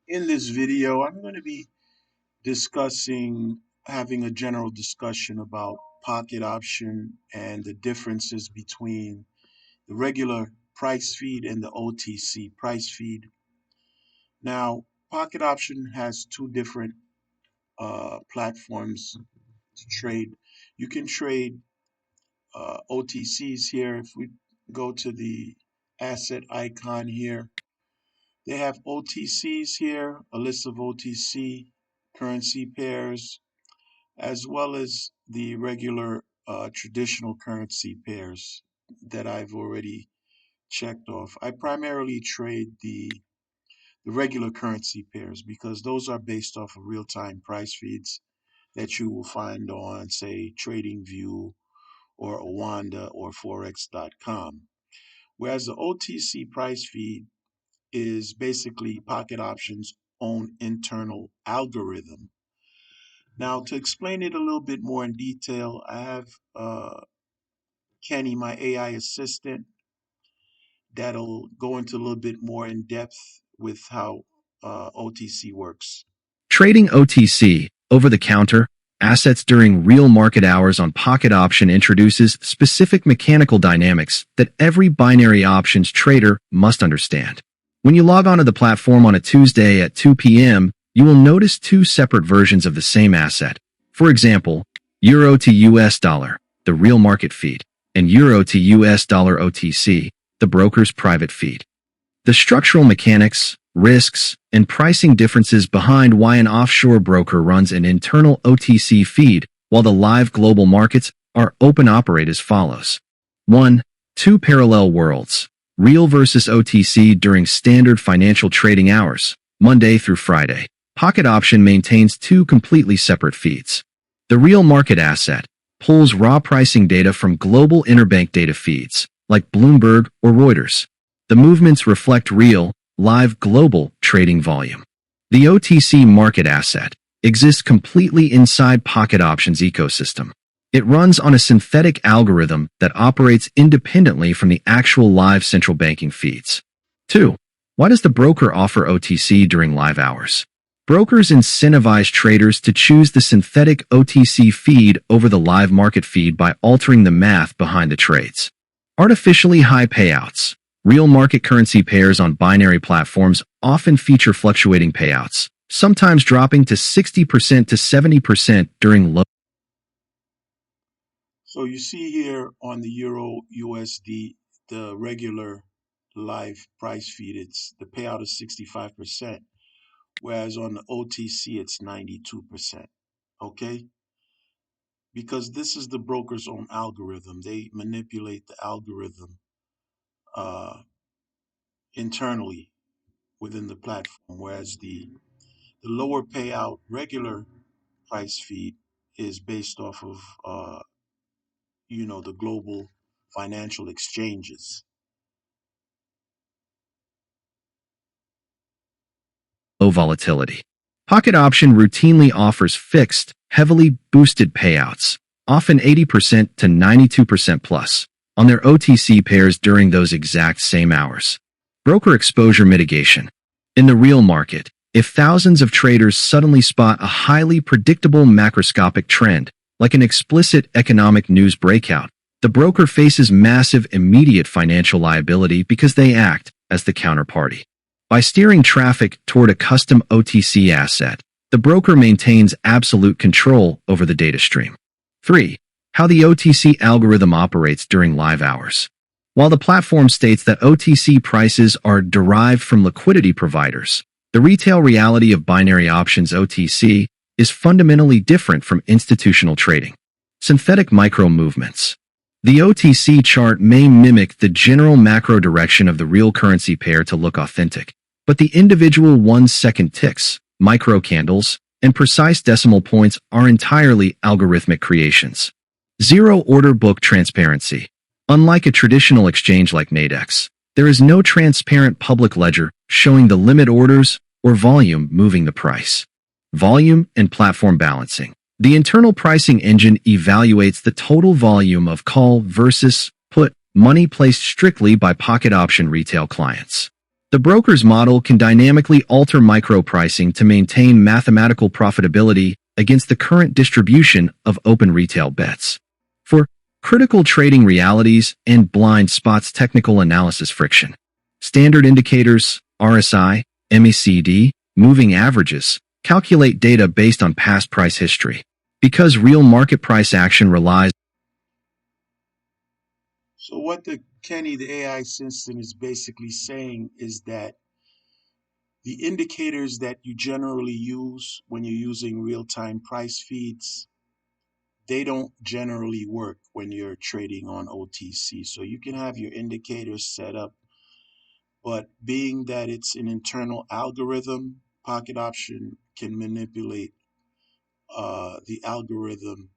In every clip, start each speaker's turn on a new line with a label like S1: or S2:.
S1: In this video, I'm going to be having a general discussion about pocket option and the differences between the regular price feed and the OTC price feed. Now, pocket option has two different platforms to trade. You can trade OTCs here. If we go to the asset icon here, they have OTCs here, a list of OTC currency pairs, as well as the regular traditional currency pairs that I've already checked off. I primarily trade the regular currency pairs because those are based off of real-time price feeds that you will find on, say, TradingView or Awanda or Forex.com. Whereas the OTC price feed is basically Pocket Options' own internal algorithm. Now, to explain it a little bit more in detail, I have Kenny, my AI assistant, that'll go into a little bit more in depth with how OTC works.
S2: Trading OTC, over-the-counter, assets during real market hours on Pocket Option introduces specific mechanical dynamics that every binary options trader must understand. When you log onto the platform on a Tuesday at 2 p.m., you will notice two separate versions of the same asset. For example, Euro to US dollar, the real market feed, and Euro to US dollar OTC, the broker's private feed. The structural mechanics, risks, and pricing differences behind why an offshore broker runs an internal OTC feed while the live global markets are open operate as follows. 1. Two parallel worlds. Real versus OTC during standard financial trading hours, Monday through Friday. Pocket Option maintains two completely separate feeds. The real market asset pulls raw pricing data from global interbank data feeds, like Bloomberg or Reuters. The movements reflect real, live global trading volume. The OTC market asset exists completely inside Pocket Options' ecosystem. It runs on a synthetic algorithm that operates independently from the actual live central banking feeds. 2. Why does the broker offer OTC during live hours? Brokers incentivize traders to choose the synthetic OTC feed over the live market feed by altering the math behind the trades. Artificially high payouts. Real market currency pairs on binary platforms often feature fluctuating payouts, sometimes dropping to 60% to 70% during low.
S1: So you see here on the Euro USD, the regular live price feed, the payout is 65%, whereas on the OTC it's 92%. Okay? Because this is the broker's own algorithm. They manipulate the algorithm internally within the platform, whereas the lower payout regular price feed is based off of the global financial exchanges.
S2: Low volatility. Pocket Option routinely offers fixed, heavily boosted payouts, often 80% to 92% plus, on their OTC pairs during those exact same hours. Broker exposure mitigation. In the real market, if thousands of traders suddenly spot a highly predictable macroscopic trend, like an explicit economic news breakout, the broker faces massive immediate financial liability because they act as the counterparty. By steering traffic toward a custom OTC asset, the broker maintains absolute control over the data stream. 3. How the OTC algorithm operates during live hours. While the platform states that OTC prices are derived from liquidity providers, the retail reality of binary options OTC is fundamentally different from institutional trading. Synthetic micro movements. The OTC chart may mimic the general macro direction of the real currency pair to look authentic, but the individual 1-second ticks, micro candles, and precise decimal points are entirely algorithmic creations. Zero order book transparency. Unlike a traditional exchange like Nadex, there is no transparent public ledger showing the limit orders or volume moving the price. Volume and platform balancing. The internal pricing engine evaluates the total volume of call versus put money placed strictly by Pocket Option retail clients. The broker's model can dynamically alter micro-pricing to maintain mathematical profitability against the current distribution of open retail bets. For critical trading realities and blind spots technical analysis friction. Standard indicators, RSI, MECD, moving averages, calculate data based on past price history. Because real market price action relies.
S1: So what the Kenny, the AI system, is basically saying is that the indicators that you generally use when you're using real-time price feeds, they don't generally work when you're trading on OTC. So you can have your indicators set up, but being that it's an internal algorithm, Pocket Option can manipulate the algorithm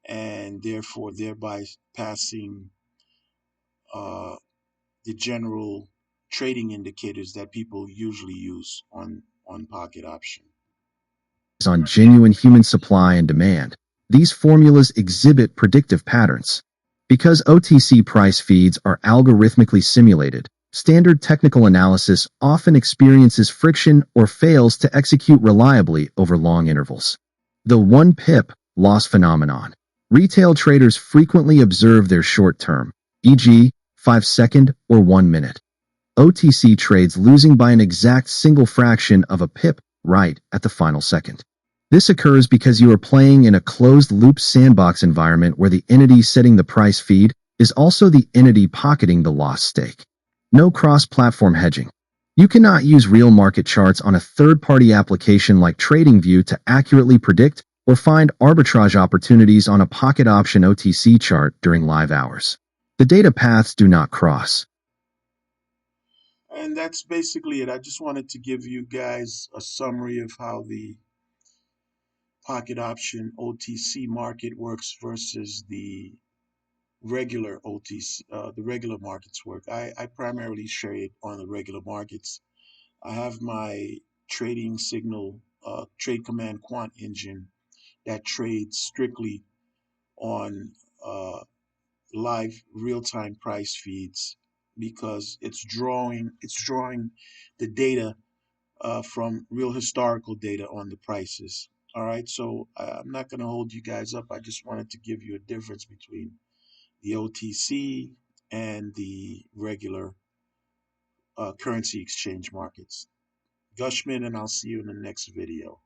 S1: and therefore thereby passing uh, the general trading indicators that people usually use on Pocket Option.
S2: On genuine human supply and demand. These formulas exhibit predictive patterns. Because OTC price feeds are algorithmically simulated, standard technical analysis often experiences friction or fails to execute reliably over long intervals. The 1 pip loss phenomenon. Retail traders frequently observe their short-term, e.g., 5-second or 1-minute OTC trades losing by an exact single fraction of a pip right at the final second. This occurs because you are playing in a closed-loop sandbox environment where the entity setting the price feed is also the entity pocketing the lost stake. No cross-platform hedging. You cannot use real market charts on a third-party application like TradingView to accurately predict or find arbitrage opportunities on a Pocket Option OTC chart during live hours. The data paths do not cross.
S1: And that's basically it. I just wanted to give you guys a summary of how the Pocket Option OTC market works versus the regular OTC, the regular markets work. I primarily trade on the regular markets. I have my trading signal, trade command quant engine that trades strictly on live real-time price feeds because it's drawing the data from real historical data on the prices. All right, so I'm not going to hold you guys up. I just wanted to give you a difference between the OTC and the regular currency exchange markets. Gushman, and I'll see you in the next video.